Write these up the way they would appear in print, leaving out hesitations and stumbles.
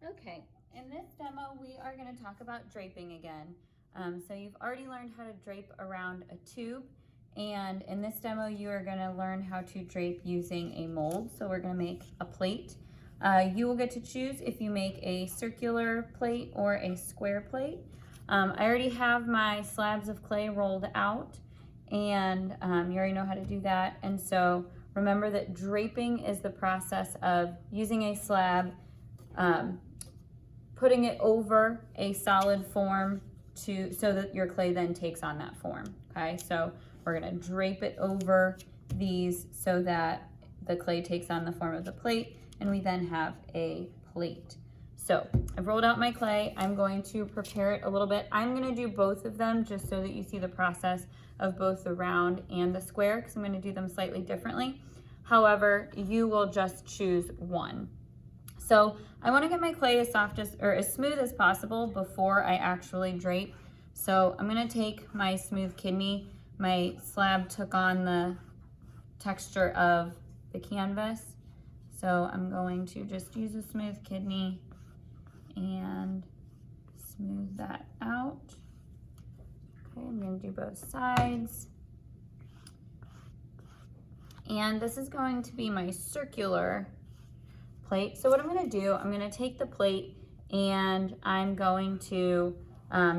Okay, in this demo, we are going to talk about draping again. So you've already learned how to drape around a tube, and in this demo, you are going to learn how to drape using a mold. So we're going to make a plate. You will get to choose if you make a circular plate or a square plate. I already have my slabs of clay rolled out, and you already know how to do that. And so remember that draping is the process of using a slab, putting it over a solid form so that your clay then takes on that form. Okay, so we're gonna drape it over these so that the clay takes on the form of the plate, and we then have a plate. So I've rolled out my clay. I'm going to prepare it a little bit. I'm gonna do both of them just so that you see the process of both the round and the square, because I'm gonna do them slightly differently. However, you will just choose one. So I want to get my clay as soft or as smooth as possible before I actually drape. So I'm going to take my smooth kidney. My slab took on the texture of the canvas. So I'm going to just use a smooth kidney and smooth that out. Okay, I'm going to do both sides. And this is going to be my circular plate. So what I'm going to do, I'm going to take the plate and I'm going to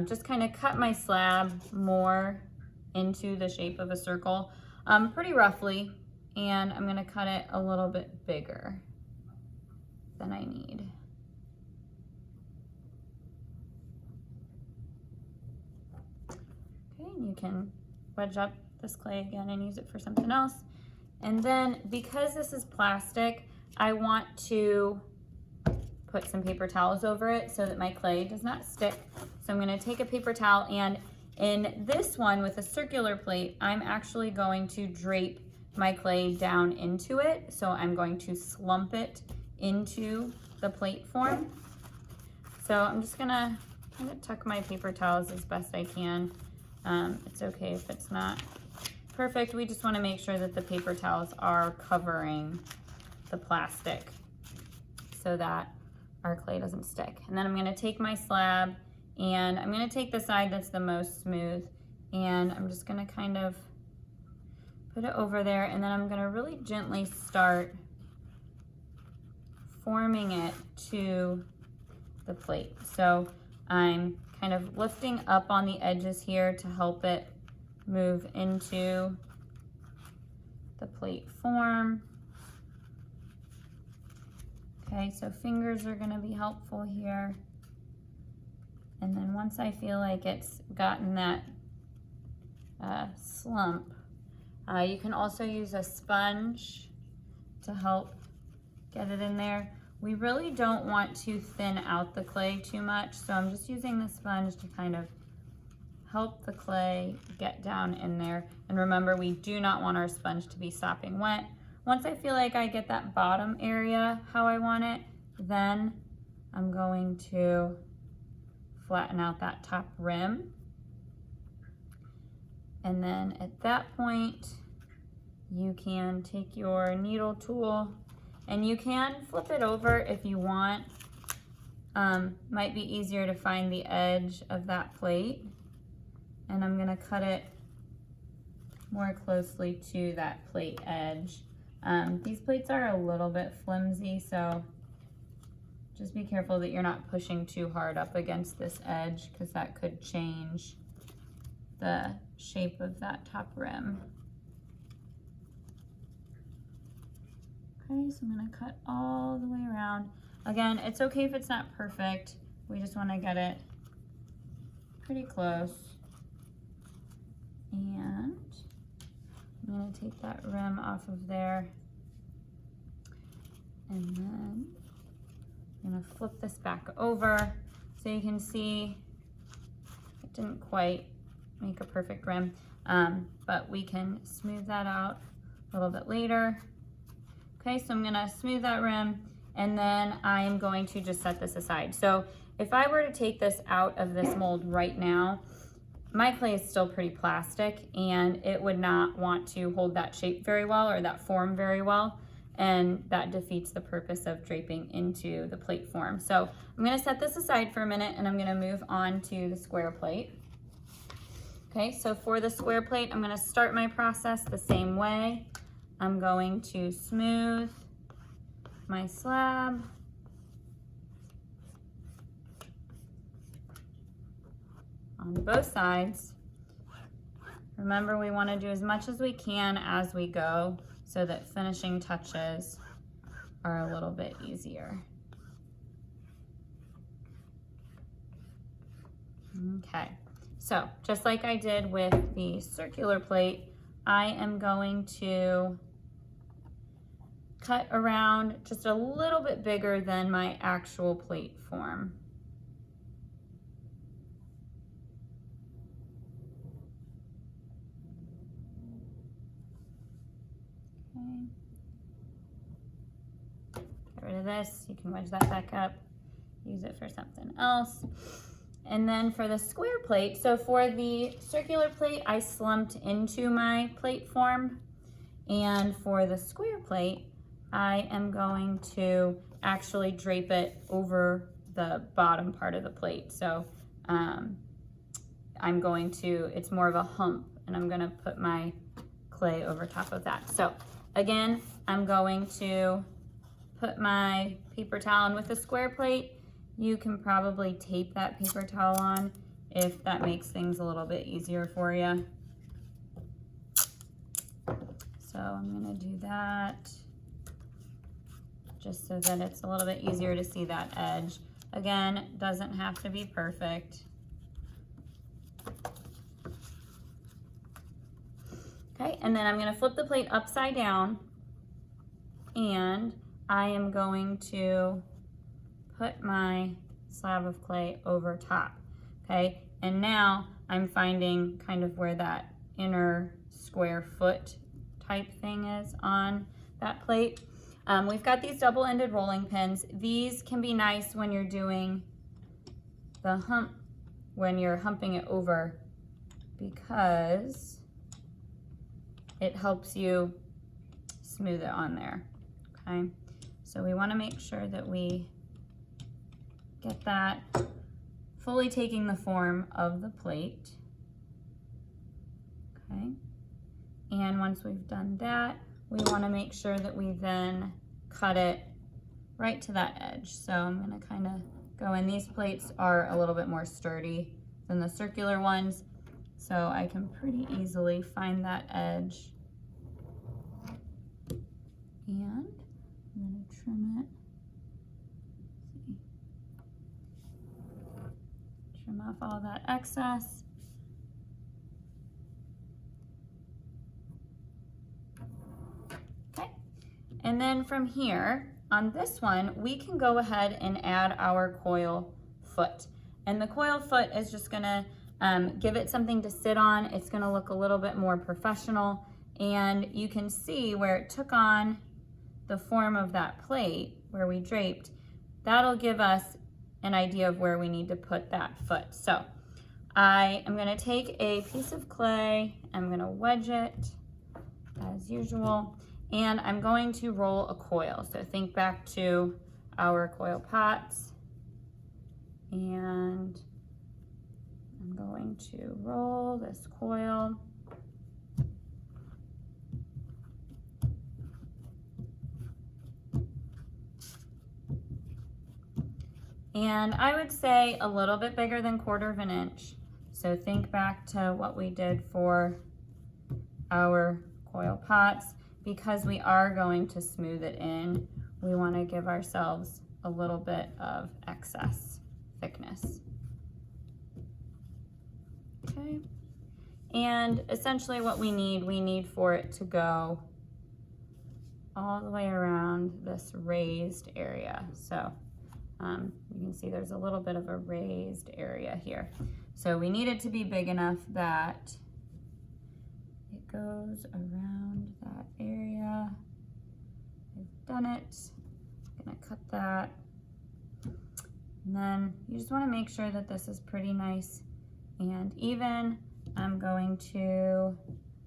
just kind of cut my slab more into the shape of a circle, pretty roughly, and I'm going to cut it a little bit bigger than I need. Okay, and you can wedge up this clay again and use it for something else. And then because this is plastic, I want to put some paper towels over it so that my clay does not stick. So I'm going to take a paper towel, and in this one with a circular plate, I'm actually going to drape my clay down into it. So I'm going to slump it into the plate form. So I'm just going to kind of tuck my paper towels as best I can. It's okay if it's not perfect. We just want to make sure that the paper towels are covering the plastic so that our clay doesn't stick. And then I'm going to take my slab and I'm going to take the side that's the most smooth, and I'm just going to kind of put it over there, and then I'm going to really gently start forming it to the plate. So I'm kind of lifting up on the edges here to help it move into the plate form. Okay, so fingers are going to be helpful here. And then once I feel like it's gotten that slump, you can also use a sponge to help get it in there. We really don't want to thin out the clay too much, so I'm just using the sponge to kind of help the clay get down in there. And remember, we do not want our sponge to be sopping wet. Once I feel like I get that bottom area how I want it, then I'm going to flatten out that top rim. And then at that point, you can take your needle tool and you can flip it over if you want. Might be easier to find the edge of that plate. And I'm gonna cut it more closely to that plate edge. These plates are a little bit flimsy, so just be careful that you're not pushing too hard up against this edge, because that could change the shape of that top rim. Okay, so I'm gonna cut all the way around. Again, it's okay if it's not perfect. We just wanna get it pretty close. And I'm gonna take that rim off of there. And then I'm gonna flip this back over so you can see it didn't quite make a perfect rim, but we can smooth that out a little bit later. Okay, so I'm gonna smooth that rim, and then I'm going to just set this aside. So if I were to take this out of this mold right now, my clay is still pretty plastic and it would not want to hold that shape very well or that form very well. and that defeats the purpose of draping into the plate form. So I'm gonna set this aside for a minute and I'm gonna move on to the square plate. Okay, so for the square plate, I'm gonna start my process the same way. I'm going to smooth my slab. On both sides. Remember, we want to do as much as we can as we go so that finishing touches are a little bit easier. Okay, so just like I did with the circular plate, I am going to cut around just a little bit bigger than my actual plate form. Get rid of this. You can wedge that back up, use it for something else. And then for the square plate, so for the circular plate, I slumped into my plate form. And for the square plate, I am going to actually drape it over the bottom part of the plate. So I'm going to, it's more of a hump, and I'm gonna put my clay over top of that. So again, I'm going to put my paper towel in with the square plate. You can probably tape that paper towel on if that makes things a little bit easier for you. So I'm gonna do that just so that it's a little bit easier to see that edge. Again, it doesn't have to be perfect. Okay, and then I'm gonna flip the plate upside down, and I am going to put my slab of clay over top, okay? And now I'm finding kind of where that inner square foot type thing is on that plate. We've got these double-ended rolling pins. These can be nice when you're doing the hump, when you're humping it over, because it helps you smooth it on there, okay? So we wanna make sure that we get that fully taking the form of the plate, okay? And once we've done that, we wanna make sure that we then cut it right to that edge. So I'm gonna kinda go in. These plates are a little bit more sturdy than the circular ones, so I can pretty easily find that edge. And I'm gonna trim it. Trim off all that excess. Okay, and then from here, on this one, we can go ahead and add our coil foot. And the coil foot is just gonna give it something to sit on. It's gonna look a little bit more professional. And you can see where it took on the form of that plate where we draped. That'll give us an idea of where we need to put that foot. So I am gonna take a piece of clay, I'm gonna wedge it as usual, and I'm going to roll a coil. So think back to our coil pots, and I'm going to roll this coil. And I would say a little bit bigger than 1/4 of an inch. So think back to what we did for our coil pots. Because we are going to smooth it in, we want to give ourselves a little bit of excess thickness. Okay. And essentially what we need for it to go all the way around this raised area. So you can see there's a little bit of a raised area here. So we need it to be big enough that it goes around that area. I've done it. I'm gonna cut that. And then you just wanna make sure that this is pretty nice and even. I'm going to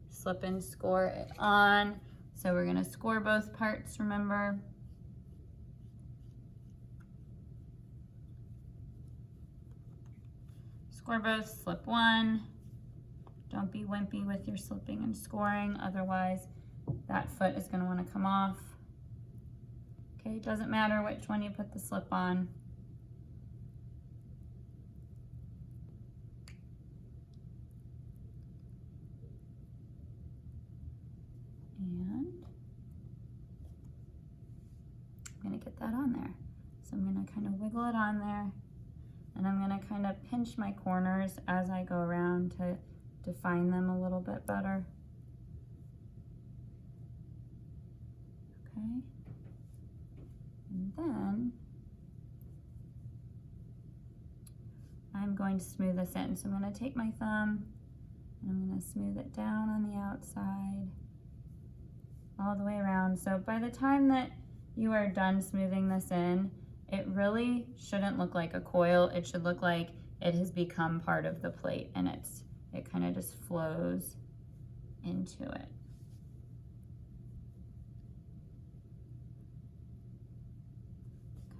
slip and score it on So we're gonna score both parts, remember? Score both, slip one. Don't be wimpy with your slipping and scoring, otherwise that foot is gonna wanna come off. Okay, it doesn't matter which one you put the slip on. And I'm gonna get that on there. So I'm gonna kind of wiggle it on there, and I'm gonna kind of pinch my corners as I go around to define them a little bit better. Okay. And then I'm going to smooth this in. So I'm going to take my thumb and I'm going to smooth it down on the outside all the way around. So by the time that you are done smoothing this in, it really shouldn't look like a coil. It should look like it has become part of the plate, and it kind of just flows into it.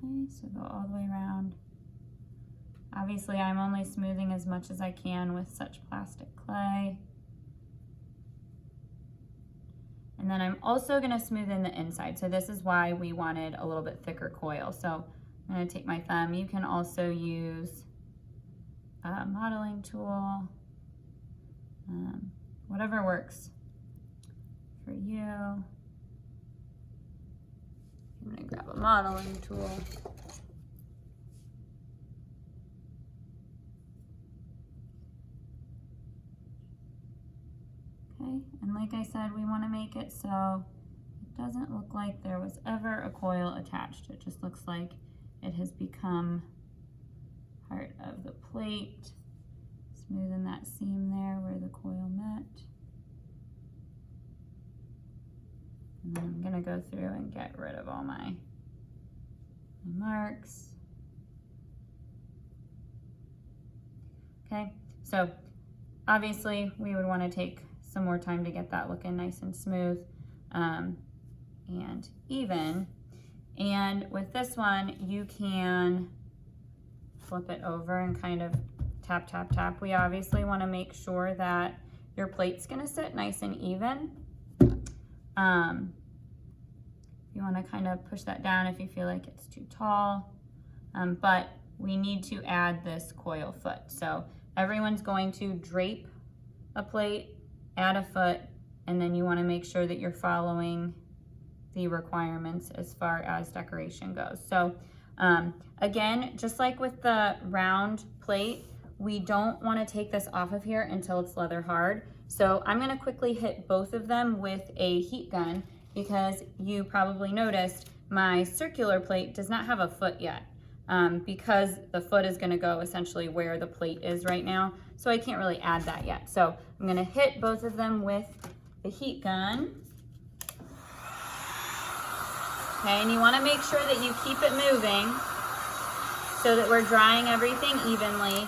Okay, so go all the way around. Obviously, I'm only smoothing as much as I can with such plastic clay. And then I'm also going to smooth in the inside. So this is why we wanted a little bit thicker coil. So I'm going to take my thumb. You can also use a modeling tool, whatever works for you. I'm going to grab a modeling tool. Okay, and like I said, we want to make it so it doesn't look like there was ever a coil attached. It just looks like it has become part of the plate. Smoothen that seam there where the coil met. And then I'm gonna go through and get rid of all my marks. Okay, so obviously we would want to take some more time to get that looking nice and smooth and even. And with this one, you can flip it over and kind of tap, tap, tap. We obviously want to make sure that your plate's going to sit nice and even. You want to kind of push that down if you feel like it's too tall. But we need to add this coil foot. So everyone's going to drape a plate, add a foot, and then you want to make sure that you're following the requirements as far as decoration goes. So again, just like with the round plate, we don't want to take this off of here until it's leather hard. So I'm going to quickly hit both of them with a heat gun, because you probably noticed my circular plate does not have a foot yet, because the foot is going to go essentially where the plate is right now. So I can't really add that yet. So I'm going to hit both of them with the heat gun. Okay, and you want to make sure that you keep it moving so that we're drying everything evenly.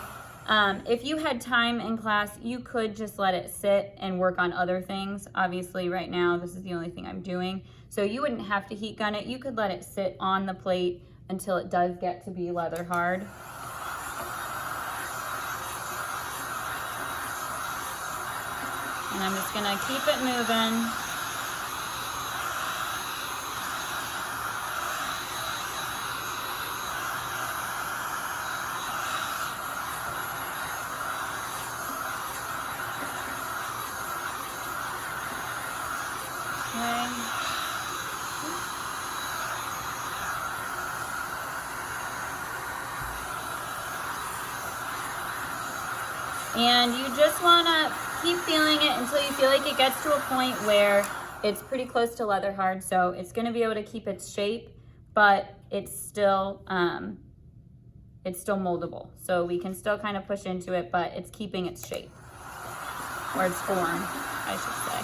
If you had time in class, you could just let it sit and work on other things. Obviously, right now, this is the only thing I'm doing. So you wouldn't have to heat gun it. You could let it sit on the plate until it does get to be leather hard. And I'm just gonna keep it moving. And you just want to keep feeling it until you feel like it gets to a point where it's pretty close to leather hard. So it's going to be able to keep its shape, but it's still moldable. So we can still kind of push into it, but it's keeping its shape, or its form, I should say.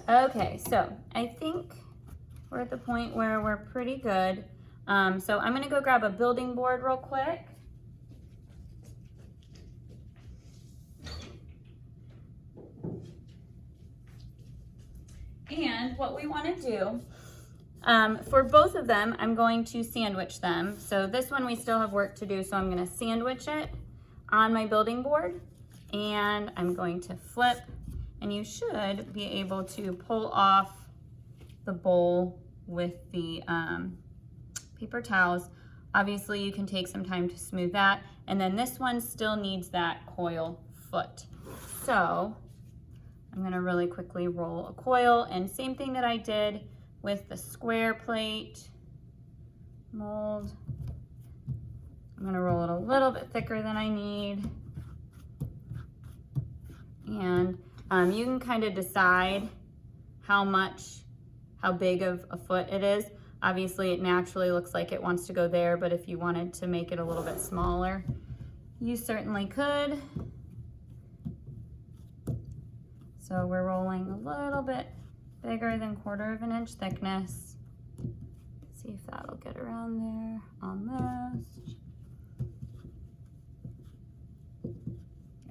Okay, so I think we're at the point where we're pretty good. So I'm gonna go grab a building board real quick. And what we wanna do, for both of them, I'm going to sandwich them. So this one we still have work to do, so I'm gonna sandwich it on my building board, and I'm going to flip, and you should be able to pull off the bowl with the paper towels. Obviously you can take some time to smooth that, and then this one still needs that coil foot. So I'm gonna really quickly roll a coil, and same thing that I did with the square plate mold. I'm gonna roll it a little bit thicker than I need. And you can kind of decide how big of a foot it is. Obviously it naturally looks like it wants to go there, but if you wanted to make it a little bit smaller, you certainly could. So we're rolling a little bit bigger than 1/4 of an inch thickness. See if that'll get around there, almost.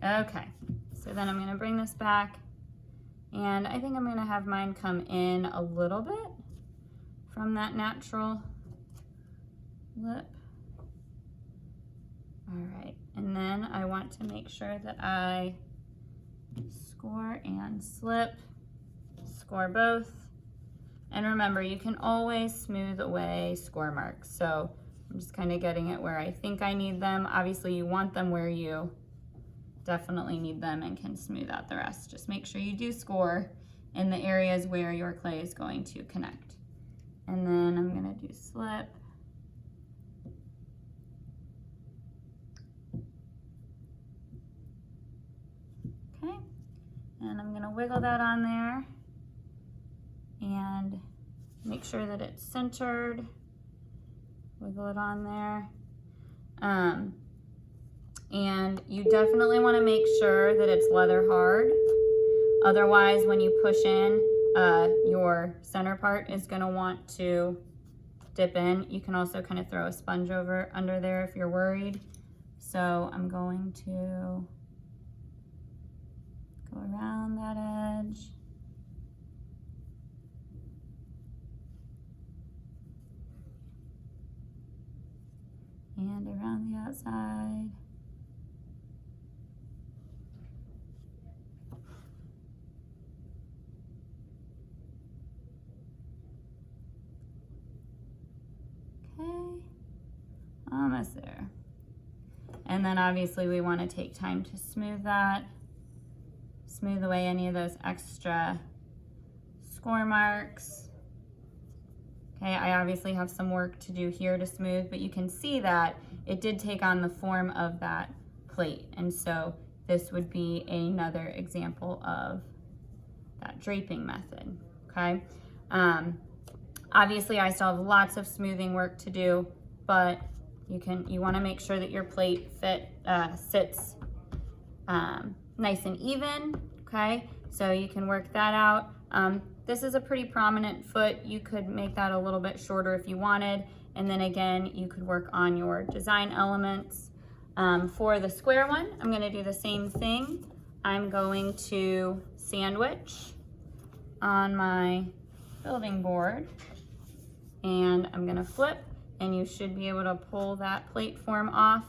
Okay, so then I'm gonna bring this back, and I think I'm gonna have mine come in a little bit from that natural lip. All right, and then I want to make sure that I score and slip, score both. And remember, you can always smooth away score marks. So I'm just kind of getting it where I think I need them. Obviously you want them where you definitely need them, and can smooth out the rest. Just make sure you do score in the areas where your clay is going to connect. And then I'm gonna do slip. Okay, and I'm gonna wiggle that on there and make sure that it's centered. Wiggle it on there. And you definitely want to make sure that it's leather hard. Otherwise, when you push in, your center part is going to want to dip in. You can also kind of throw a sponge under there if you're worried. So I'm going to go around that edge. And around the outside. Okay, almost there. And then obviously we want to take time to smooth that, smooth away any of those extra score marks. Okay, I obviously have some work to do here to smooth, but you can see that it did take on the form of that plate. And so this would be another example of that draping method, okay? Obviously I still have lots of smoothing work to do, but you wanna make sure that your plate sits nice and even, okay? So you can work that out. This is a pretty prominent foot. You could make that a little bit shorter if you wanted. And then again, you could work on your design elements. For the square one, I'm gonna do the same thing. I'm going to sandwich on my building board, and I'm gonna flip, and you should be able to pull that plate form off,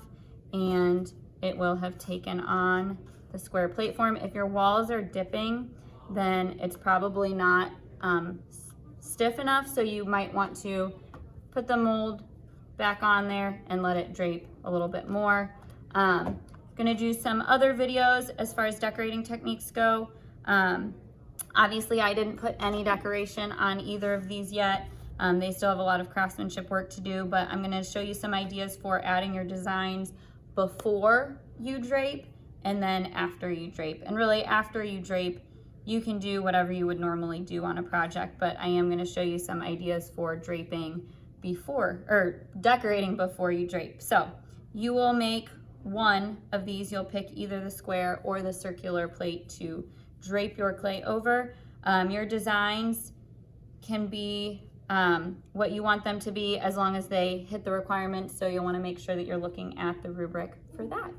and it will have taken on the square plate form. If your walls are dipping, then it's probably not stiff enough, so you might want to put the mold back on there and let it drape a little bit more. Gonna do some other videos as far as decorating techniques go. Obviously I didn't put any decoration on either of these yet. They still have a lot of craftsmanship work to do, but I'm gonna show you some ideas for adding your designs before you drape and then after you drape. And really after you drape, you can do whatever you would normally do on a project, but I am gonna show you some ideas for draping before, or decorating before you drape. So you will make one of these. You'll pick either the square or the circular plate to drape your clay over. Your designs can be what you want them to be as long as they hit the requirements, so you'll want to make sure that you're looking at the rubric for that.